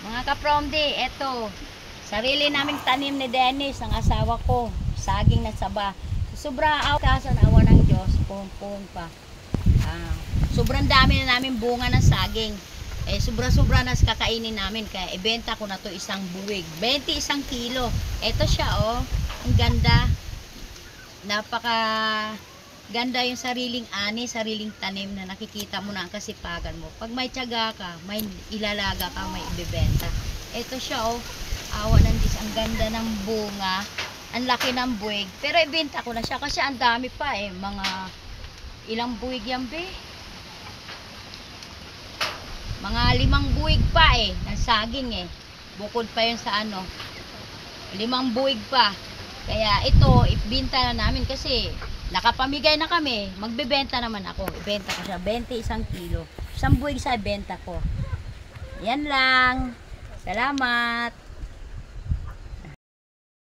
Mga ka-promdi, eto. Sarili naming tanim ni Dennis, ang asawa ko. Saging na saba. Sobra kaso na awa ng Diyos. Pum pa. Sobrang dami na namin bunga ng saging. Sobra-sobra na kakainin namin. Kaya ibenta ko na to isang buwig. 21 kilo. Eto siya, oh. Ang ganda. Napaka ganda yung sariling ani, sariling tanim na nakikita mo na ang kasipagan mo. Pag may tiyaga ka, may ilalaga ka, may ibebenta. Ito siya, oh. Awa ng Diyos, ang ganda ng bunga. Ang laki ng buwig. Pero ibenta ko na siya kasi ang dami pa eh. Mga ilang buwig yan, be? Mga 5 buwig pa eh. Ng saging eh. Bukod pa yun sa ano. 5 buwig pa. Kaya ito, ibenta na namin kasi nakapamigay na kami. Magbebenta naman ako. Ibenta ko siya. 21 kilo. Isang buwig sa ibenta ko. Yan lang. Salamat.